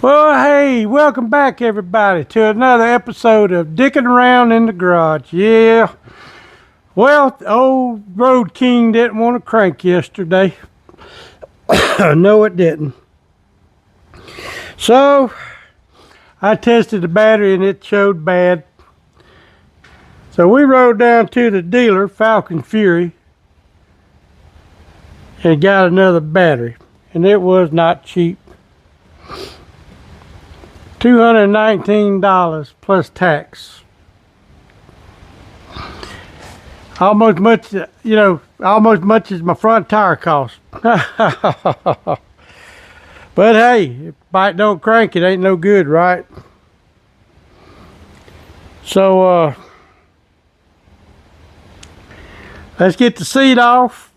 Well, hey, welcome back everybody to another episode of Dicking Around in the Garage. Yeah, well, the old Road King didn't want to crank yesterday. No, it didn't. So, I tested the battery and it showed bad. So we rode down to the dealer, Falcon Fury, and got another battery. And it was not cheap. $219 plus tax. Almost much, almost much as my front tire cost. But hey, if bike don't crank, it ain't no good, right? So, let's get the seat off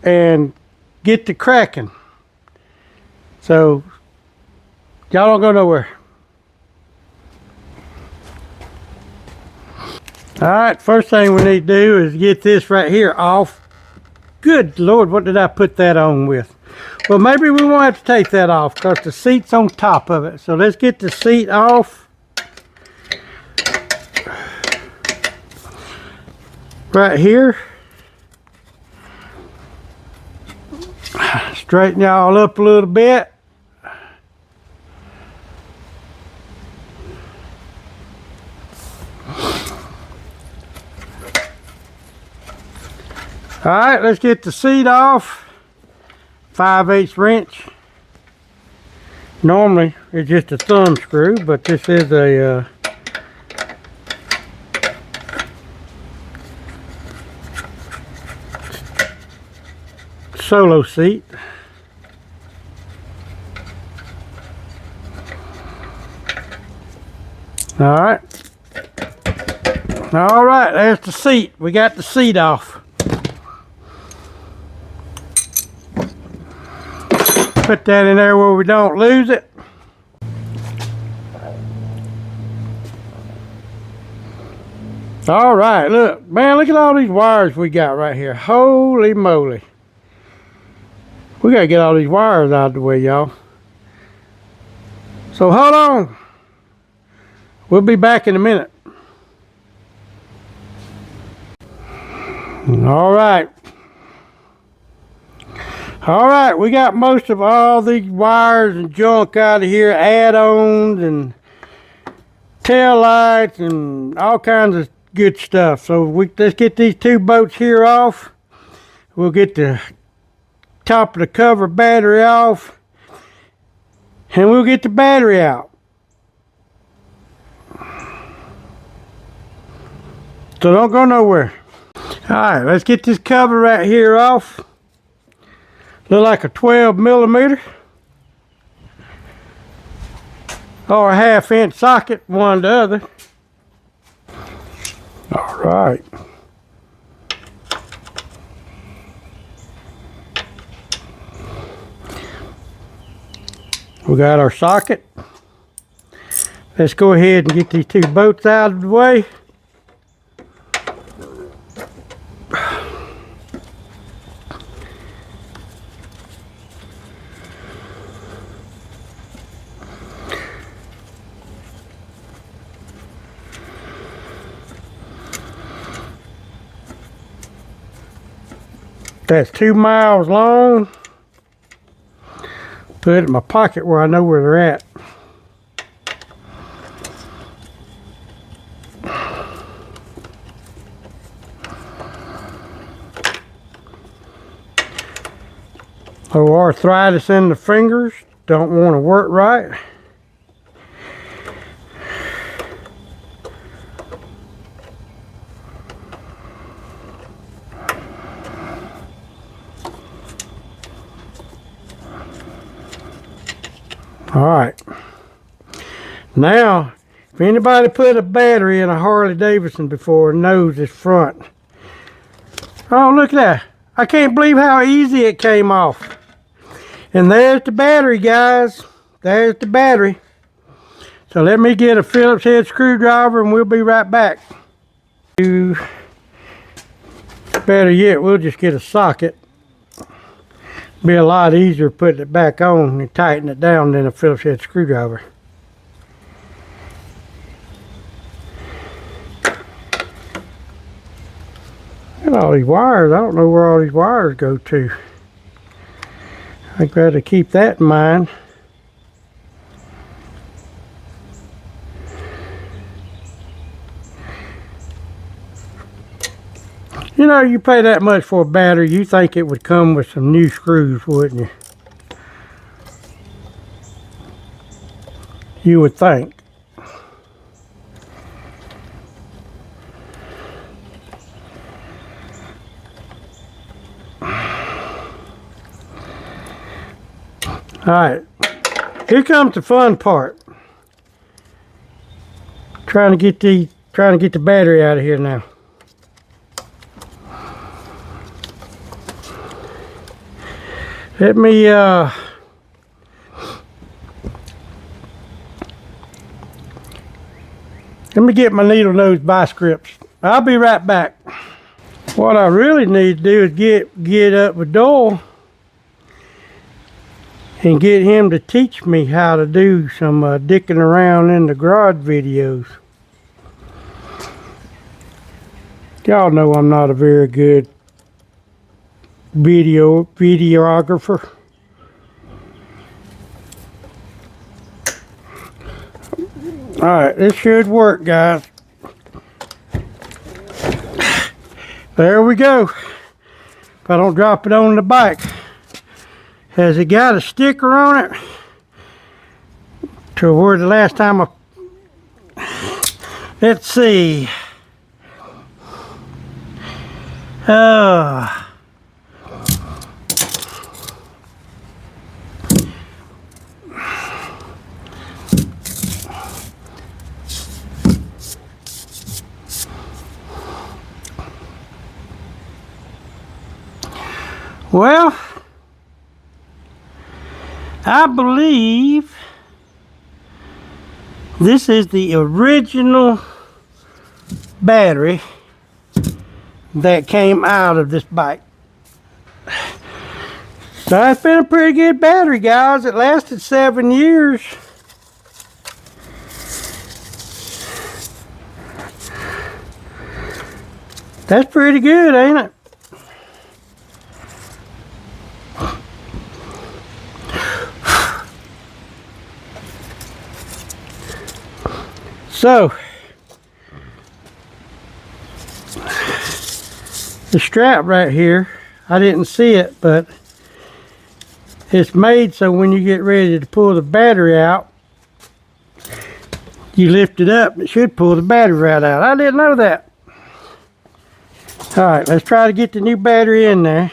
and get to cracking. So, y'all don't go nowhere. Alright, first thing we need to do is get this right here off. Good Lord, what did I put that on with? Well, maybe we won't have to take that off because the seat's on top of it. So let's get the seat off. Right here. Straighten y'all up a little bit. Alright, let's get the seat off. 5/8 wrench. Normally it's just a thumb screw, but this is a solo seat. Alright. Alright, there's the seat. We got the seat off. Put that in there where we don't lose it. All right, look, man, look at all these wires we got right here. Holy moly. We gotta get all these wires out of the way, y'all. So hold on. We'll be back in a minute. All right. All right, we got most of all these wires and junk out of here, add-ons and tail lights and all kinds of good stuff. So let's get these two bolts here off. We'll get the top of the cover battery off, and we'll get the battery out. So don't go nowhere. All right, let's get this cover right here off. Look like a 12mm or a 1/2" socket, one or the other. All right. We got our socket. Let's go ahead and get these two bolts out of the way. That's 2 miles long. Put it in my pocket where I know where they're at. Oh, arthritis in the fingers. Don't want to work right. Alright, now if anybody put a battery in a Harley-Davidson before knows this front. Oh, look at that. I can't believe how easy it came off. And there's the battery, guys. There's the battery. So let me get a Phillips head screwdriver and we'll be right back. Better yet, we'll just get a socket. Be a lot easier putting it back on and tighten it down than a Phillips head screwdriver. And all these wires, I don't know where all these wires go to. I'd rather keep that in mind. You know, you pay that much for a battery, you think it would come with some new screws, wouldn't you? You would think. Alright, here comes the fun part. Trying to get the battery out of here now. Let me get my needle nose bi-scripts. I'll be right back. What I really need to do is get up with Doyle and get him to teach me how to do some dicking around in the garage videos. Y'all know I'm not a very good videographer. Alright, this should work, guys. There we go. If I don't drop it on the bike. Has it got a sticker on it? To where the last time let's see. Well, I believe this is the original battery that came out of this bike. So it's been a pretty good battery, guys. It lasted 7 years. That's pretty good, ain't it? So, the strap right here, I didn't see it, but it's made so when you get ready to pull the battery out, you lift it up, it should pull the battery right out. I didn't know that. Alright, let's try to get the new battery in there.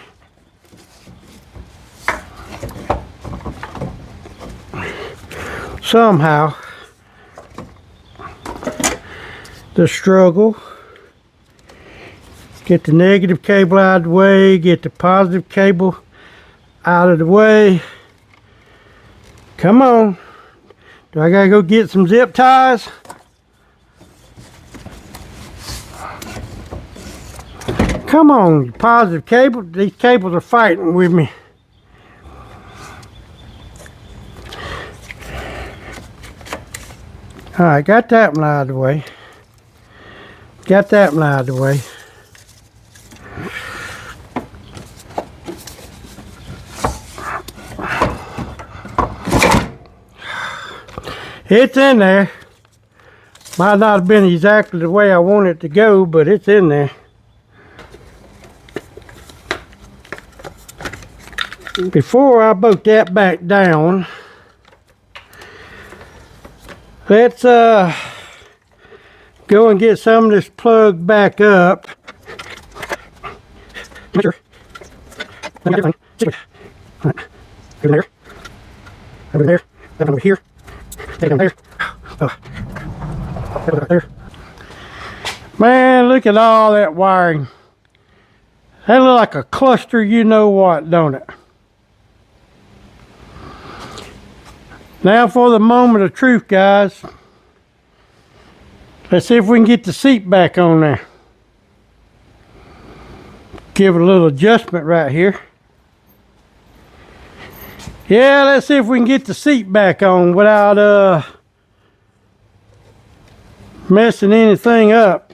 Somehow. The struggle. Get the negative cable out of the way, get the positive cable out of the way. Come on. Do I gotta go get some zip ties? Come on, positive cable. These cables are fighting with me. Alright, got that one out of the way. Got that one out of the way. It's in there. Might not have been exactly the way I want it to go, but it's in there. Before I bolt that back down, let's go and get some of this plugged back up. Sure. Over there. Over there. That one over here. Take it there. Oh. That one there. Man, look at all that wiring. That looks like a cluster, you know what, don't it? Now for the moment of truth, guys. Let's see if we can get the seat back on there. Give it a little adjustment right here. Yeah, let's see if we can get the seat back on without messing anything up.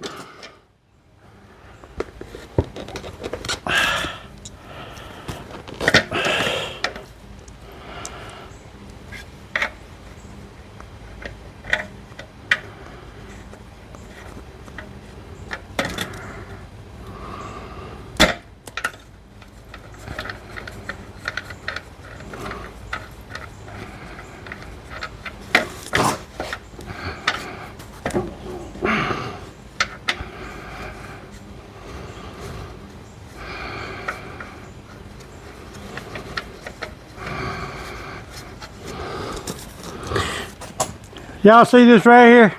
Y'all see this right here?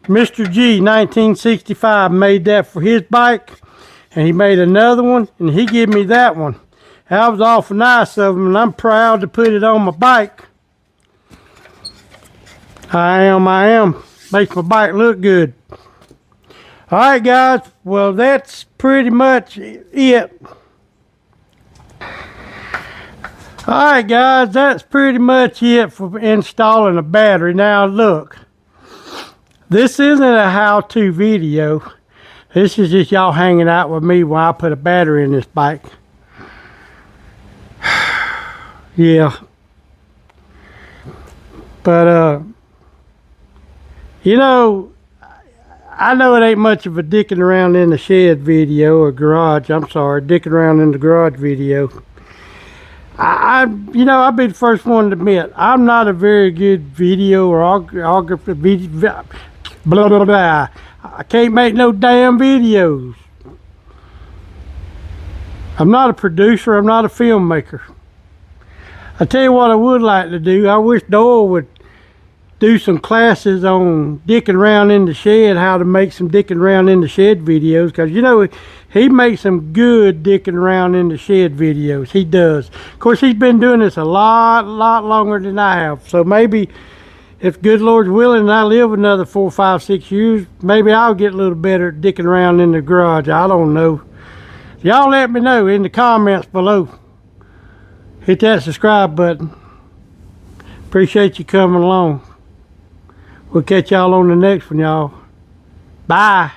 Mr. G, 1965, made that for his bike, and he made another one, and he gave me that one. That was awful nice of him, and I'm proud to put it on my bike. I am. Makes my bike look good. All right, guys. Well, that's pretty much it. Alright guys, that's pretty much it for installing a battery. Now look, this isn't a how-to video. This is just y'all hanging out with me while I put a battery in this bike. Yeah. But you know, I know it ain't much of a dicking around in the shed video or garage. I'm sorry, dicking around in the garage video. You know, I'll be the first one to admit, I'm not a very good video or blah, blah, blah. I can't make no damn videos. I'm not a producer, I'm not a filmmaker. I tell you what I would like to do, I wish Doyle would do some classes on dicking around in the shed, how to make some dicking around in the shed videos, because you know, he makes some good dicking around in the shed videos. He does. Of course, he's been doing this a lot longer than I have. So maybe, if good Lord's willing, and I live another 4, 5, 6 years, maybe I'll get a little better at dicking around in the garage. I don't know. Y'all let me know in the comments below. Hit that subscribe button. Appreciate you coming along. We'll catch y'all on the next one, y'all. Bye.